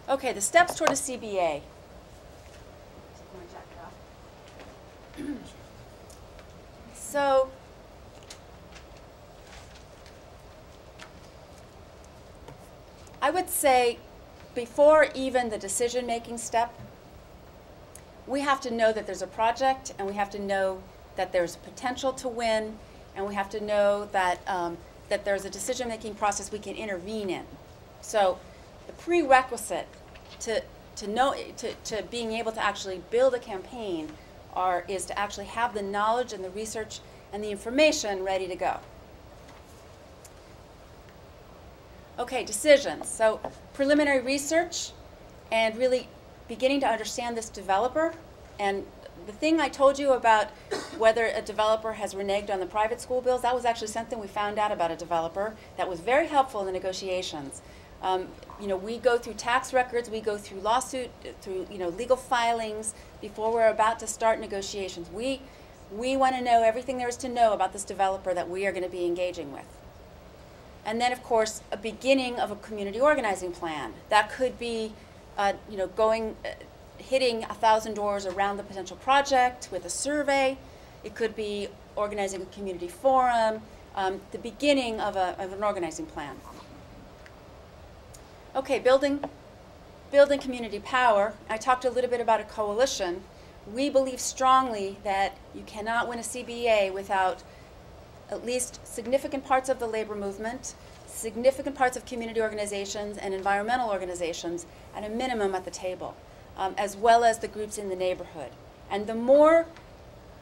Okay, the steps toward a CBA. So, I would say before even the decision-making step, we have to know that there's a project, and we have to know that there's potential to win, and we have to know that, that there's a decision-making process we can intervene in. So the prerequisite to being able to actually build a campaign is to actually have the knowledge and the research and the information ready to go. Okay, decisions. So preliminary research and really beginning to understand this developer. And the thing I told you about whether a developer has reneged on the private school bills, that was actually something we found out about a developer that was very helpful in the negotiations. You know, we go through tax records, we go through lawsuit, through legal filings before we're about to start negotiations. We want to know everything there is to know about this developer that we are going to be engaging with. And then, of course, a beginning of a community organizing plan. That could be, hitting 1,000 doors around the potential project with a survey. It could be organizing a community forum, the beginning of an organizing plan. Okay, building community power. I talked a little bit about a coalition. We believe strongly that you cannot win a CBA without at least significant parts of the labor movement, significant parts of community organizations and environmental organizations at a minimum at the table, as well as the groups in the neighborhood. And the more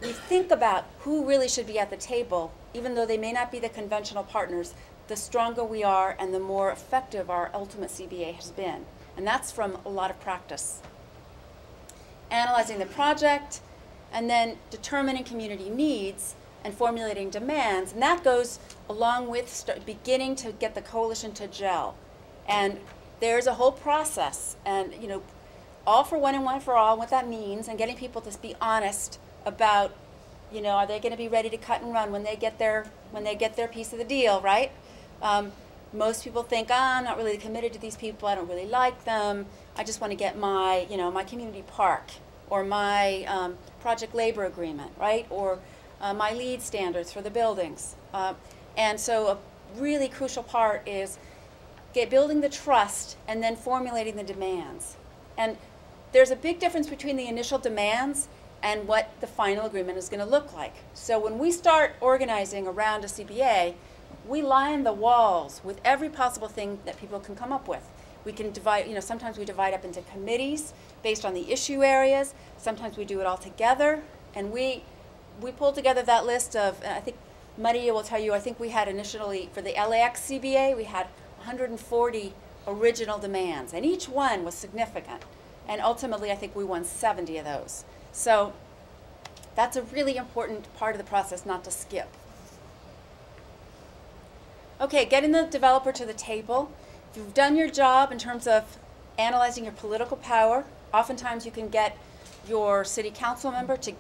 we think about who really should be at the table, even though they may not be the conventional partners, the stronger we are and the more effective our ultimate CBA has been. And that's from a lot of practice. Analyzing the project, and then determining community needs and formulating demands. And that goes along with beginning to get the coalition to gel. And there's a whole process. And all for one and one for all, what that means, and getting people to be honest about, are they going to be ready to cut and run when they get their piece of the deal, right? Most people think, I'm not really committed to these people. I don't really like them. I just want to get my, my community park or my project labor agreement, right? Or my lead standards for the buildings. And so a really crucial part is building the trust and then formulating the demands. And there's a big difference between the initial demands and what the final agreement is going to look like. So when we start organizing around a CBA, we line the walls with every possible thing that people can come up with. We can divide, sometimes we divide up into committees based on the issue areas. Sometimes we do it all together. And we pulled together that list of, I think Maria will tell you, I think we had initially, for the LAX CBA, we had 140 original demands. And each one was significant. And ultimately, I think we won 70 of those. So that's a really important part of the process not to skip. Okay, getting the developer to the table. If you've done your job in terms of analyzing your political power, oftentimes you can get your city council member to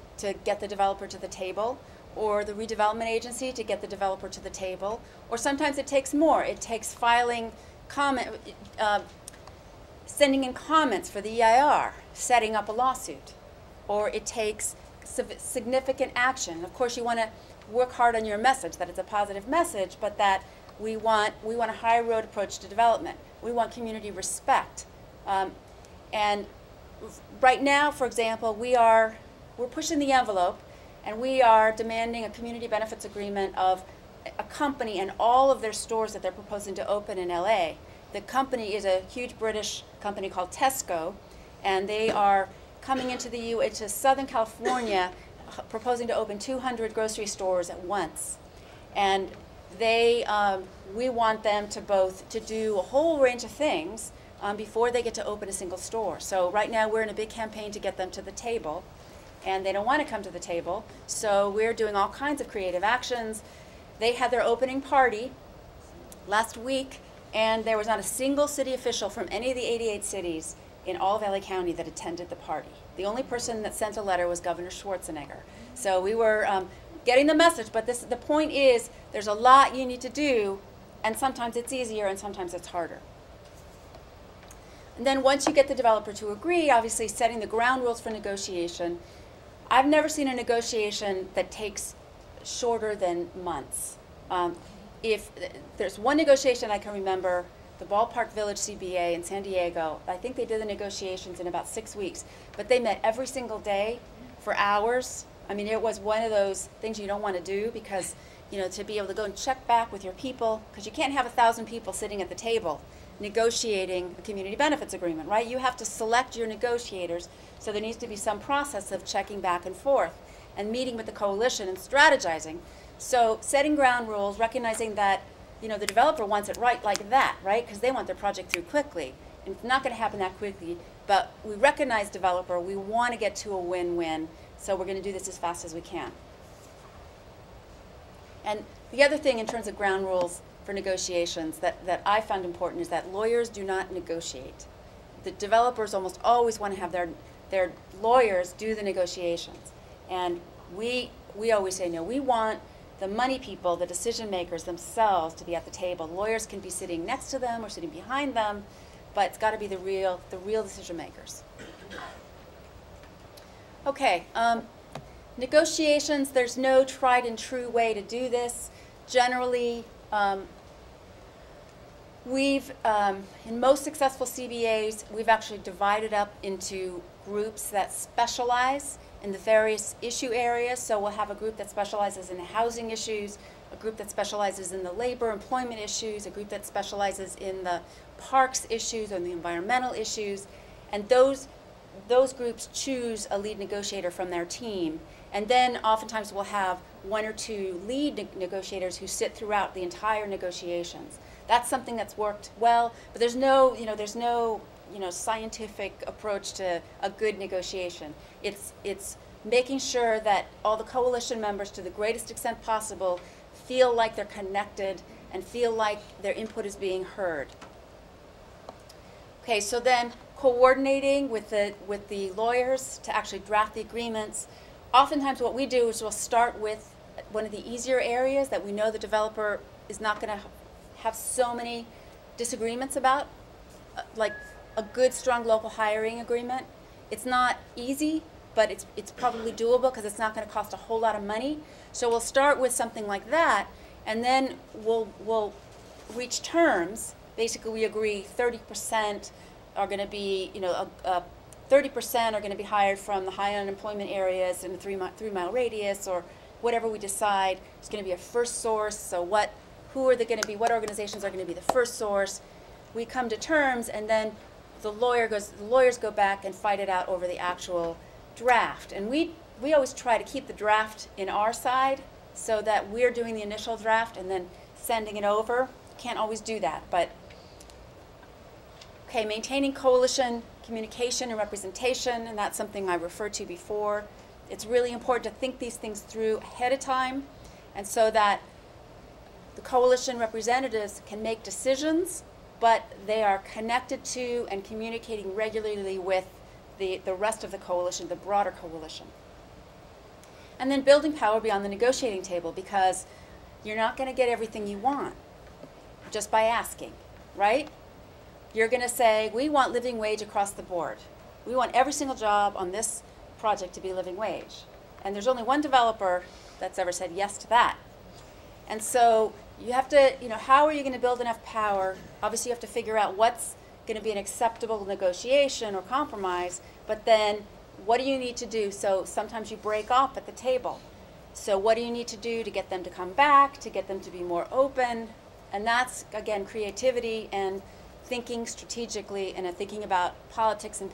get the developer to the table, or the redevelopment agency to get the developer to the table, or sometimes it takes more. It takes filing sending in comments for the EIR, setting up a lawsuit, or it takes significant action. Of course, you want to work hard on your message, that it's a positive message, but that we want a high road approach to development. We want community respect. And right now, for example, we're pushing the envelope, and we are demanding a community benefits agreement of a company and all of their stores that they're proposing to open in LA. The company is a huge British company called Tesco, and they are coming into Southern California, proposing to open 200 grocery stores at once. And we want them to do a whole range of things before they get to open a single store. So right now we're in a big campaign to get them to the table, and they don't want to come to the table. So we're doing all kinds of creative actions. They had their opening party last week, and there was not a single city official from any of the 88 cities in all of LA County that attended the party. The only person that sent a letter was Governor Schwarzenegger. So we were getting the message, but the point is there's a lot you need to do, and sometimes it's easier and sometimes it's harder. And then once you get the developer to agree, obviously setting the ground rules for negotiation. I've never seen a negotiation that takes shorter than months. If there's one negotiation I can remember, the Ballpark Village CBA in San Diego, I think they did the negotiations in about 6 weeks, but they met every single day for hours. I mean, it was one of those things you don't want to do because, you know, to be able to go and check back with your people, because you can't have 1,000 people sitting at the table negotiating a community benefits agreement, right? You have to select your negotiators, so there needs to be some process of checking back and forth and meeting with the coalition and strategizing. So setting ground rules, recognizing that, you know, the developer wants it right like that, right? Because they want their project through quickly. And it's not going to happen that quickly, but we recognize developer, we want to get to a win-win, so we're going to do this as fast as we can. And the other thing in terms of ground rules for negotiations that I found important is that lawyers do not negotiate. The developers almost always want to have their lawyers do the negotiations. And we always say, no, we want the money people, the decision makers themselves to be at the table. Lawyers can be sitting next to them or sitting behind them, but it's got to be the real decision makers. Okay, negotiations, there's no tried and true way to do this. Generally, in most successful CBAs, we've actually divided up into groups that specialize in the various issue areas. So we'll have a group that specializes in the housing issues, a group that specializes in the labor employment issues, a group that specializes in the parks issues or the environmental issues. And those groups choose a lead negotiator from their team. And then oftentimes we'll have 1 or 2 lead negotiators who sit throughout the entire negotiations. That's something that's worked well, but there's no scientific approach to a good negotiation. It's making sure that all the coalition members, to the greatest extent possible, feel like they're connected and feel like their input is being heard. Okay, so then coordinating with the lawyers to actually draft the agreements. Oftentimes what we do is we'll start with one of the easier areas that we know the developer is not going to have so many disagreements about, like a good, strong local hiring agreement. It's not easy, but it's probably doable because it's not going to cost a whole lot of money. So we'll start with something like that, and then we'll reach terms. Basically, we agree 30% are going to be, 30% are going to be hired from the high unemployment areas in a 3-mile radius, or whatever we decide is going to be a first source. So what organizations are going to be the first source? We come to terms, and then the lawyers go back and fight it out over the actual draft. And we always try to keep the draft in our side so that we're doing the initial draft and then sending it over. Can't always do that, but okay, maintaining coalition communication and representation, and that's something I referred to before. It's really important to think these things through ahead of time, and so that the coalition representatives can make decisions, but they are connected to and communicating regularly with the rest of the coalition, the broader coalition. And then building power beyond the negotiating table, because you're not going to get everything you want just by asking, right? You're going to say, we want living wage across the board. We want every single job on this project to be living wage. And there's only one developer that's ever said yes to that. And so you have to, how are you going to build enough power? Obviously, you have to figure out what's going to be an acceptable negotiation or compromise, but then what do you need to do? So sometimes you break off at the table. So what do you need to do to get them to come back, to get them to be more open? And that's, again, creativity and thinking strategically and thinking about politics and